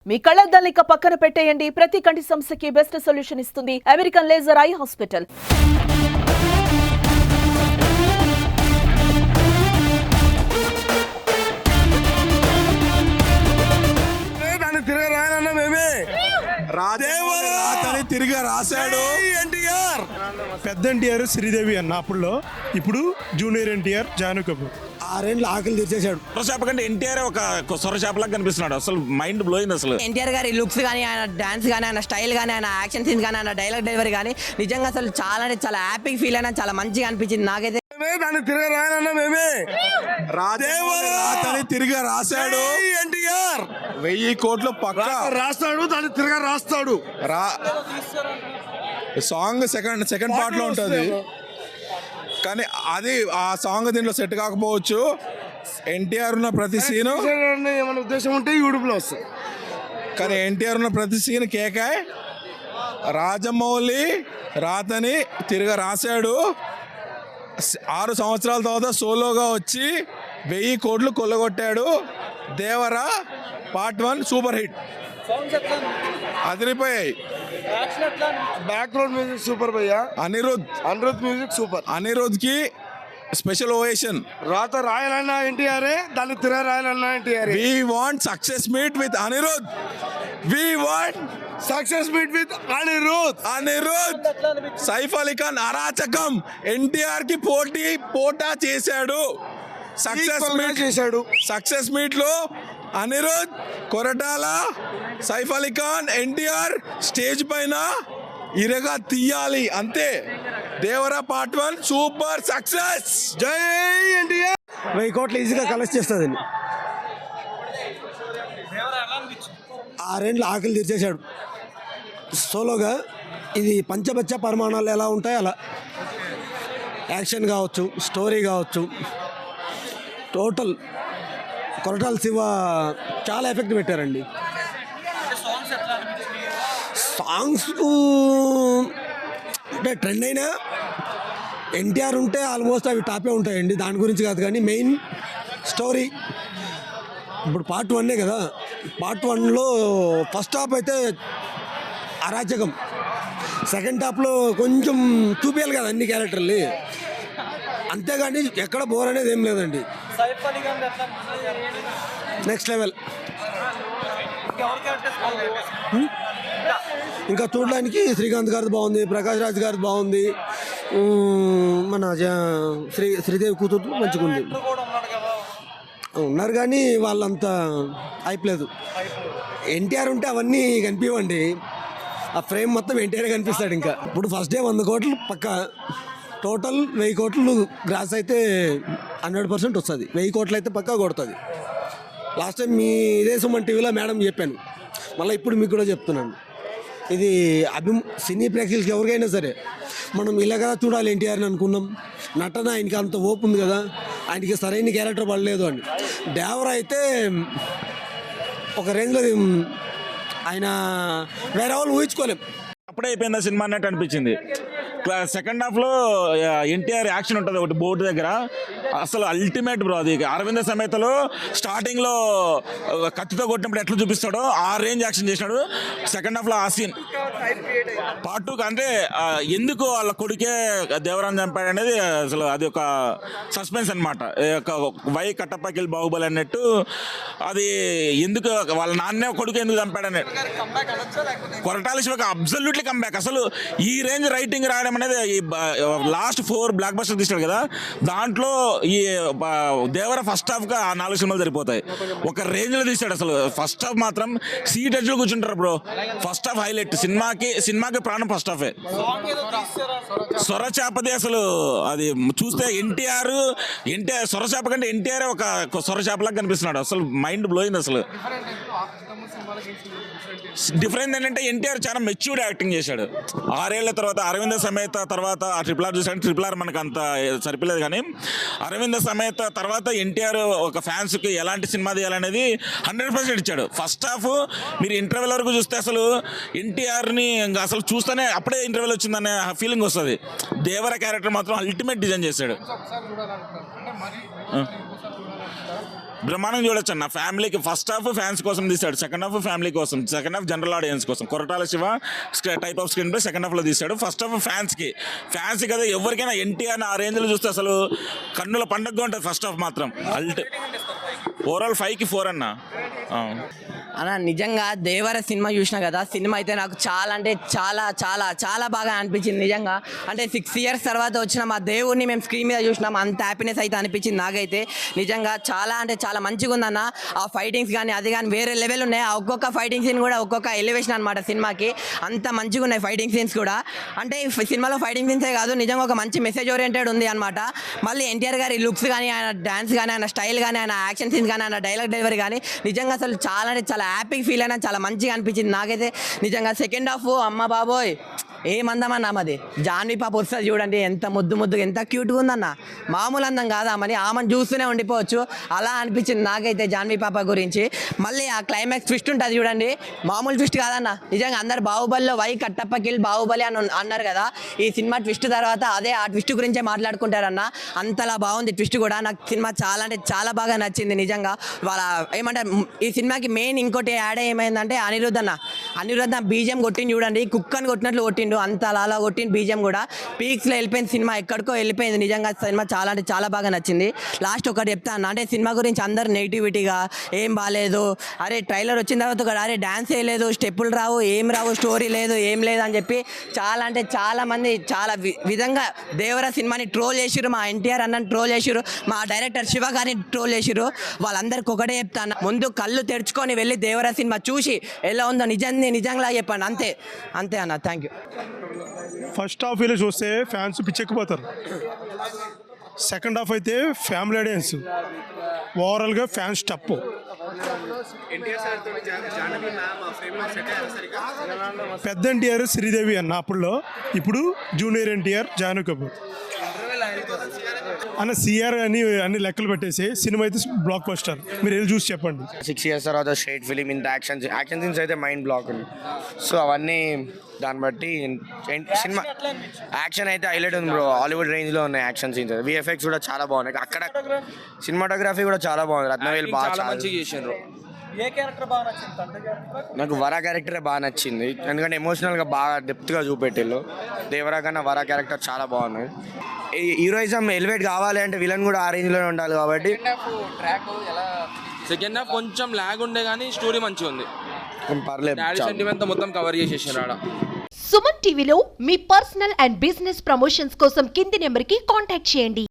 మీ కళ్ళద్దాలిక పక్కన పెట్టేయండి. ప్రతి కంటి సమస్యకి బెస్ట్ సొల్యూషన్ ఇస్తుంది అమెరికన్ లేజర్ ఐ హాస్పిటల్. రాతని తిరిగి రాశాడు ఎన్టీఆర్. పెద్ద ఎన్టీఆర్ శ్రీదేవి అన్న అప్పుడులో, ఇప్పుడు జూనియర్ ఎన్టీఆర్ జాను కపూర్. 6 ఏళ్ళు ఆకలి తీర్చేశాడు. సొరచేప కంటే ఎన్టీఆర్ ఒక సొరచేపలాగా కనిపిస్తున్నాడు. అసలు మైండ్ బ్లోయింగ్. అసలు ఎన్టీఆర్ గారి లుక్స్ కానీ, ఆయన డాన్స్ కానీ, ఆయన స్టైల్ కానీ, ఆయన యాక్షన్ సీన్స్ కానీ, ఆయన డైలాగ్ డెలివరీ కానీ నిజంగా అసలు చాలా అంటే చాలా హ్యాపీ ఫీల్ అయినా, చాలా మంచిగా అనిపించింది నాకైతే. దాన్ని తిరిగి రాయనన్నా మేమే. రాతని తిరిగి రాశాడు ఎన్టీఆర్. 1000 కోట్లు పక్క రాస్తాడు, దాన్ని తిరిగి రాస్తాడు. సాంగ్ సెకండ్ పార్ట్ లో ఉంటది, కానీ అది ఆ సాంగ్ దీంట్లో సెట్ కాకపోవచ్చు. ఎన్టీఆర్ ఉన్న ప్రతి సీను ఏమైనా ఉద్దేశం ఉంటే యూట్యూబ్ లో వస్తుంది, కానీ ఎన్టీఆర్ ఉన్న ప్రతి సీన్ కేకాయ్. రాజమౌళి రాతని తిరిగి రాశాడు. 6 సంవత్సరాల తర్వాత సోలోగా వచ్చి 1000 కోట్లు కొల్లగొట్టాడు. దేవరా పార్ట్ 1 సూపర్ హిట్, అదిరిపోయాయి. బ్యాక్గ్రౌండ్ మ్యూజిక్ సూపర్ భయ్యా. Anirudh music super. అనిరుద్ కి స్పెషల్ ఓవేషన్. రాత రాయాలన్నా ఎన్టీఆర్, దాన్ని తిరిగి రాయాలన్నా NTR. We want success meet with Anirudh. We want success meet with Anirudh. Saif Ali Khan అరాచకం ఎన్టీఆర్ కి పోటా చేశాడు. సక్సెస్ మీట్ లో అనిరుద్, కొరటాల, సైఫ్ అలీ ఖాన్, ఎన్టీఆర్ స్టేజ్ పైన ఇరగా తీయాలి అంతే. Devara part 1 super success. జై ఎన్టీఆర్. 1000 కోట్లు ఈజీగా కలెక్ట్ చేస్తుంది. 6 ఏళ్ళు ఆకలి తీర్చేశాడు సోలోగా. ఇది పంచబచ్చ పరిమాణాలు ఎలా ఉంటాయి అలా, యాక్షన్ కావచ్చు, స్టోరీ కావచ్చు, టోటల్ కొరటాల శివ చాలా ఎఫెక్ట్ పెట్టారండి. సాంగ్స్ అంటే ట్రెండ్ అయినా ఎన్టీఆర్ ఉంటే ఆల్మోస్ట్ అవి టాపే ఉంటాయండి, దాని గురించి కాదు. కానీ మెయిన్ స్టోరీ ఇప్పుడు పార్ట్ 1 కదా. పార్ట్ 1లో ఫస్ట్ హాఫ్ అయితే అరాచకం, సెకండ్ హాఫ్లో కొంచెం చూపించాలి కదా అన్ని క్యారెక్టర్లు, అంతేగాని ఎక్కడ బోర్ అనేది ఏం లేదండి. Next level. ఇంకా చూడడానికి శ్రీకాంత్ గారిది బాగుంది, ప్రకాష్ రాజ్ గారిది బాగుంది, మన శ్రీదేవి కూతురు మంచిగా ఉంది. ఉన్నారు కానీ వాళ్ళంతా అయిపోలేదు. ఎన్టీఆర్ ఉంటే అవన్నీ కనిపించండి, ఆ ఫ్రేమ్ మొత్తం ఎన్టీఆర్ కనిపిస్తాడు. ఇంకా ఇప్పుడు ఫస్ట్ డే 100 కోట్లు పక్క, టోటల్ 1000 కోట్లు గ్రాస్ అయితే 100% వస్తుంది. 1000 కోట్లు అయితే పక్కా కొడుతుంది. లాస్ట్ టైం మీ ఇదే సుమన్ టీవీలో మేడం చెప్పాను, మళ్ళీ ఇప్పుడు మీకు కూడా చెప్తున్నాను. ఇది సినీ ప్రేక్షకులకి ఎవరికైనా సరే మనం ఇలాగా చూడాలి ఎన్టీఆర్ని అనుకున్నాం. నటన ఆయనకి అంత ఓపు ఉంది కదా, ఆయనకి సరైన క్యారెక్టర్ పడలేదు అని. దేవరా అయితే ఒక రేంజ్లో ఆయన వేరే వాళ్ళు ఊహించుకోలేం. అప్పుడే అయిపోయింది సినిమా అన్నట్టు అనిపించింది. సెకండ్ హాఫ్ లో ఎన్టీఆర్ యాక్షన్ ఉంటుంది ఒకటి బోర్డు దగ్గర, అసలు అల్టిమేట్ బ్రో. అది అరవింద సమేతలో స్టార్టింగ్ లో కత్తితో కొట్టినప్పుడు ఎట్లా చూపిస్తాడో ఆ రేంజ్ యాక్షన్ చేసినాడు. సెకండ్ హాఫ్ లో ఆ సీన్ పార్ట్ 2 అంటే ఎందుకు వాళ్ళ కొడుకే దేవరాన్ని చంపాడు అనేది అసలు అది ఒక సస్పెన్స్ అనమాట. వై కట్టప్పకి బాహుబలి అన్నట్టు, అది ఎందుకు వాళ్ళ నాన్నే కొడుకు ఎందుకు చంపాడని. కొరటాల శివకి అబ్సల్యూట్లీ కంబ్యాక్. అసలు ఈ రేంజ్ రైటింగ్ రాయడం అనేది లాస్ట్ 4 బ్లాక్ బస్టర్ తీసాడు కదా, దాంట్లో ఈ దేవర ఫస్ట్ హాఫ్ గా 4 సినిమాలు సరిపోతాయి. ఒక రేంజ్ లో తీసాడు. అసలు ఫస్ట్ హాఫ్ మాత్రం సీట్ ఎడ్జ్ లో కూర్చుంటారు బ్రో. First half highlight. సినిమాకి ప్రాణం ఫస్ట్ హాఫే. సొరచేపది అసలు అది చూస్తే ఎన్టీఆర్ సొరచేప కంటే ఎన్టీఆర్ ఒక సొరచేపలాగా కనిపిస్తున్నాడు. అసలు మైండ్ బ్లోయింగ్. అసలు డిఫరెన్స్ ఏంటంటే ఎన్టీఆర్ చాలా మెచ్యూర్డ్ యాక్టింగ్ చేశాడు. 6 ఏళ్ల తర్వాత అరవింద సమేత తర్వాత ఆ RRR చూసాడు. RRR మనకు అంత సరిపోలేదు, కానీ అరవింద సమేత తర్వాత ఎన్టీఆర్ ఒక ఫ్యాన్స్ కి ఎలాంటి సినిమా తీయాలనేది 100% ఇచ్చాడు. ఫస్ట్ హాఫ్ మీరు ఇంటర్వెల్ వరకు చూస్తే అసలు ఎన్టీఆర్ ని అసలు చూస్తేనే అప్పుడే ఇంటర్వెల్ వచ్చిందనే ఫీలింగ్ వస్తుంది. దేవర క్యారెక్టర్ మాత్రం అల్టిమేట్ డిజైన్ చేశాడు. బ్రహ్మాండం చూడొచ్చు అన్న. ఫ్యామిలీకి ఫస్ట్ హాఫ్ ఫ్యాన్స్ కోసం తీశాడు, సెకండ్ హాఫ్ ఫ్యామిలీ కోసం, సెకండ్ హాఫ్ జనరల్ ఆడియన్స్ కోసం. Koratala Shiva type off screen play second హాఫ్లో తీశాడు. ఫస్ట్ హాఫ్ ఫ్యాన్స్కి కదా ఎవరికైనా ఎన్టీఆర్ ఆ రేంజ్లో చూస్తే అసలు కన్నుల పండగగా ఉంటుంది. ఫస్ట్ హాఫ్ మాత్రం ఓవరాల్ 5కి 4 అన్న. అన్న నిజంగా దేవర సినిమా చూసినా కదా, సినిమా అయితే నాకు చాలా అంటే చాలా చాలా చాలా బాగా అనిపించింది నిజంగా. అంటే 6 years తర్వాత వచ్చిన మా దేవుడిని మేము స్క్రీన్ మీద చూసినాం, అంత హ్యాపీనెస్ అయితే అనిపించింది నాకైతే నిజంగా. చాలా అంటే చాలా మంచిగా ఉందన్న. ఆ ఫైటింగ్స్ కానీ అది కానీ వేరే లెవెల్ ఉన్నాయి. ఆ ఒక్కొక్క ఫైటింగ్ సీన్ కూడా ఒక్కొక్క ఎలివేషన్ అనమాట సినిమాకి, అంత మంచిగా ఉన్నాయి ఫైటింగ్ సీన్స్ కూడా. అంటే ఈ సినిమాలో ఫైటింగ్ సీన్సే కాదు, నిజంగా ఒక మంచి మెసేజ్ ఓరియంటెడ్ ఉంది అనమాట. మళ్ళీ ఎన్టీఆర్ గారి లుక్స్ కానీ, ఆయన డాన్స్ కానీ, ఆయన స్టైల్ కానీ, ఆయన యాక్షన్ సీన్స్ కానీ, ఆయన డైలాగ్ డెలివరీ కానీ నిజంగా అసలు చాలా అంటే చాలా హ్యాపీ ఫీల్ అయినా, చాలా మంచిగా అనిపించింది నాకైతే నిజంగా. సెకండ్ హాఫ్ అమ్మ బాబోయ్ ఏమందమన్నా మాది జాన్వీ పాప వస్తుంది చూడండి, ఎంత ముద్దుగా ఎంత క్యూట్గా ఉందన్న. మామూలు అందం కాదా మరి, ఆమెను చూస్తూనే ఉండిపోవచ్చు అలా అనిపించింది నాకైతే జాన్వీ పాప గురించి. మళ్ళీ ఆ క్లైమాక్స్ ట్విస్ట్ ఉంటుంది చూడండి, మామూలు ట్విస్ట్ కాదన్న నిజంగా. అందరు బాహుబలిలో వై కట్టప్ప కిల్ బాహుబలి అని అన్నారు కదా, ఈ సినిమా ట్విస్ట్ తర్వాత అదే ఆ ట్విస్ట్ గురించే మాట్లాడుకుంటారన్న. అంతలా బాగుంది ట్విస్ట్ కూడా. నాకు సినిమా చాలా అంటే చాలా బాగా నచ్చింది నిజంగా. వాళ్ళ ఏమంటారు ఈ సినిమాకి మెయిన్ ఇంకోటి యాడ్ ఏమైందంటే అనిరుద్ధ బీజిఎం కొట్టింది చూడండి, కుక్కని కొట్టినట్లు కొట్టిండు, అంత అలా కొట్టింది బీజిఎం కూడా. పీక్స్లో వెళ్ళిపోయింది సినిమా, ఎక్కడికో వెళ్ళిపోయింది నిజంగా. సినిమా చాలా అంటే చాలా బాగా నచ్చింది. లాస్ట్ ఒకటి చెప్తాను, అంటే సినిమా గురించి అందరు నెగిటివిటీగా ఏం బాగాలేదు, అరే ట్రైలర్ వచ్చిన తర్వాత కూడా అరే డ్యాన్స్ వేయలేదు, స్టెప్పులు రావు, ఏం రావు, స్టోరీ లేదు, ఏం లేదు అని చెప్పి చాలా అంటే చాలా మంది చాలా విధంగా దేవర సినిమాని ట్రోల్ చేసిరు, మా ఎన్టీఆర్ అన్నని ట్రోల్ చేసిరు, మా డైరెక్టర్ శివ గారిని ట్రోల్ చేసిరు. వాళ్ళందరికీ ఒకటే చెప్తాను, ముందు కళ్ళు తెరుచుకొని వెళ్ళి దేవర సినిమా చూసి ఎలా ఉందో నిజంగా చెప్పండి. అంతే అన్న. Thank you. ఫస్ట్ హాఫ్ ఇలా చూస్తే ఫ్యాన్స్ పిచ్చెక్కిపోతారు. సెకండ్ హాఫ్ అయితే ఫ్యామిలీ ఆడియన్స్, ఓవరాల్గా ఫ్యాన్స్ టప్. పెద్ద ఎన్టీఆర్ శ్రీదేవి అన్న అప్పుడులో, ఇప్పుడు జూనియర్ ఎన్టీఆర్ జాను కపూర్ అన్న. సిఆర్ అని అన్ని లెక్కలు పెట్టేసి సినిమా అయితే బ్లాక్ బస్టర్. మీరు వెళ్ళి చూసి చెప్పండి. 6 years తర్వాత స్ట్రైట్ ఫిలిం ఇంత యాక్షన్ సీన్స్ అయితే మైండ్ బ్లాక్ ఉంది. సో అవన్నీ దాన్ని బట్టి సినిమా యాక్షన్ అయితే హైలైట్ ఉంది బ్రో. హాలీవుడ్ రేంజ్లో ఉన్నాయి యాక్షన్ సీన్స్. విఎఫ్ఎక్స్ కూడా చాలా బాగున్నాయి. అక్కడ సినిమాటోగ్రఫీ కూడా చాలా బాగుంది. రత్నవేల్ బాగా మంచిగా చేసిండ్రు. నాకు వరా క్యారెక్టరే బాగా నచ్చింది, ఎందుకంటే ఎమోషనల్గా బాగా డెప్త్గా చూపెట్టిళ్ళు. దేవరా కన్నా వరా క్యారెక్టర్ చాలా బాగుంది. హీరోయిజం ఎలివేట్ కావాలి అంటే విలన్ కూడా ఆ రేంజ్లోనే ఉండాలి కాబట్టి. సెకండ్ హాఫ్ కొంచెం లాగ్ ఉండే కానీ స్టోరీ మంచిగా ఉంది. పర్లేదు, సెంటిమెంట్ మొత్తం కవర్ చేసేసారు ఆడ. సుమన్ టీవీలో మీ పర్సనల్ అండ్ బిజినెస్ ప్రమోషన్స్ కోసం కింది నెంబర్కి కాంటాక్ట్ చేయండి.